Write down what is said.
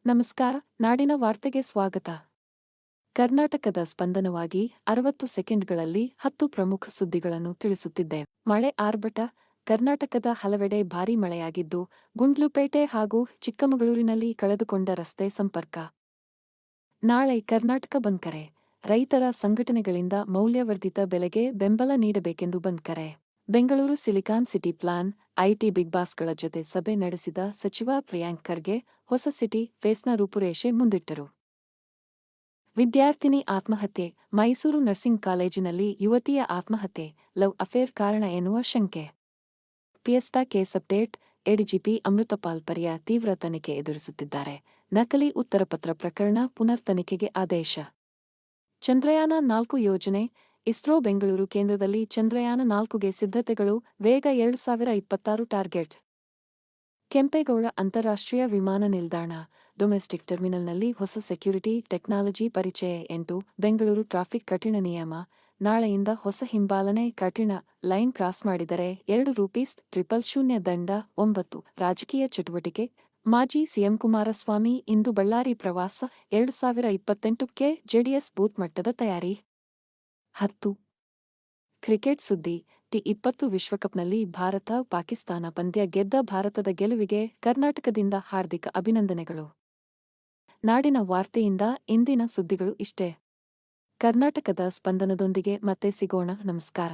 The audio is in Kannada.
ನಮಸ್ಕಾರ. ನಾಡಿನ ವಾರ್ತೆಗೆ ಸ್ವಾಗತ. ಕರ್ನಾಟಕದ ಸ್ಪಂದನವಾಗಿ 60 ಸೆಕೆಂಡ್ಗಳಲ್ಲಿ 10 ಪ್ರಮುಖ ಸುದ್ದಿಗಳನ್ನು ತಿಳಿಸುತ್ತಿದ್ದೆ. ಮಳೆ ಆರ್ಭಟ. ಕರ್ನಾಟಕದ ಹಲವೆಡೆ ಭಾರೀ ಮಳೆಯಾಗಿದ್ದು, ಗುಂಡ್ಲುಪೇಟೆ ಹಾಗೂ ಚಿಕ್ಕಮಗಳೂರಿನಲ್ಲಿ ಕಳೆದುಕೊಂಡ ರಸ್ತೆ ಸಂಪರ್ಕ. ನಾಳೆ ಕರ್ನಾಟಕ ಬಂದ್ ಕರೆ. ರೈತರ ಸಂಘಟನೆಗಳಿಂದ ಮೌಲ್ಯವರ್ಧಿತ ಬೆಲೆಗೆ ಬೆಂಬಲ ನೀಡಬೇಕೆಂದು ಬಂದ್ ಕರೆ. Bengaluru silicon city plan, IT big ಬಾಸ್ಗಳ ಜೊತೆ ಸಭೆ ನಡೆಸಿದ ಸಚಿವ ಪ್ರಿಯಾಂಕ್ ಖರ್ಗೆ ಹೊಸ ಸಿಟಿ ಫೇಸ್ನ ರೂಪುರೇಷೆ ಮುಂದಿಟ್ಟರು. ವಿದ್ಯಾರ್ಥಿನಿ ಆತ್ಮಹತ್ಯೆ. ಮೈಸೂರು ನರ್ಸಿಂಗ್ ಕಾಲೇಜಿನಲ್ಲಿ ಯುವತಿಯ ಆತ್ಮಹತ್ಯೆ, ಲವ್ ಅಫೇರ್ ಕಾರಣ ಎನ್ನುವ ಶಂಕೆ. Fiesta case update. ADGP Amritpal ಪರಿಯ ತೀವ್ರ ತನಿಖೆ ಎದುರಿಸುತ್ತಿದ್ದಾರೆ. ನಕಲಿ ಉತ್ತರಪತ್ರ ಪ್ರಕರಣ ಪುನರ್ ತನಿಖೆಗೆ ಆದೇಶ. ಚಂದ್ರಯಾನ 4 ಯೋಜನೆ. ಇಸ್ರೋ ಬೆಂಗಳೂರು ಕೇಂದ್ರದಲ್ಲಿ ಚಂದ್ರಯಾನ 4ಗೆ ಸಿದ್ಧತೆಗಳು ವೇಗ 2026 ಟಾರ್ಗೆಟ್. ಕೆಂಪೇಗೌಡ ಅಂತಾರಾಷ್ಟ್ರೀಯ ವಿಮಾನ ನಿಲ್ದಾಣ, ಡೊಮೆಸ್ಟಿಕ್ ಟರ್ಮಿನಲ್ನಲ್ಲಿ ಹೊಸ ಸೆಕ್ಯುರಿಟಿ ಟೆಕ್ನಾಲಜಿ ಪರಿಚಯ. 8 ಬೆಂಗಳೂರು ಟ್ರಾಫಿಕ್ ಕಠಿಣ ನಿಯಮ. ನಾಳೆಯಿಂದ ಹೊಸ ಹಿಂಬಾಲನೆ ಕಠಿಣ. ಲೈನ್ ಕ್ರಾಸ್ ಮಾಡಿದರೆ ₹000 ದಂಡ. 9 ರಾಜಕೀಯ ಚಟುವಟಿಕೆ. ಮಾಜಿ ಸಿಎಂ ಕುಮಾರಸ್ವಾಮಿ ಇಂದು ಬಳ್ಳಾರಿ ಪ್ರವಾಸ. 2028ಕ್ಕೆ ಜೆಡಿಎಸ್ ಬೂತ್ ಮಟ್ಟದ ತಯಾರಿ. 10 ಕ್ರಿಕೆಟ್ ಸುದ್ದಿ. ಟಿ20 ವಿಶ್ವಕಪ್ನಲ್ಲಿ ಭಾರತ-ಪಾಕಿಸ್ತಾನ ಪಂದ್ಯ ಗೆದ್ದ ಭಾರತದ ಗೆಲುವಿಗೆ ಕರ್ನಾಟಕದಿಂದ ಹಾರ್ದಿಕ ಅಭಿನಂದನೆಗಳು. ನಾಡಿನ ವಾರ್ತೆಯಿಂದ ಇಂದಿನ ಸುದ್ದಿಗಳು ಇಷ್ಟೇ. ಕರ್ನಾಟಕದ ಸ್ಪಂದನದೊಂದಿಗೆ ಮತ್ತೆ ಸಿಗೋಣ. ನಮಸ್ಕಾರ.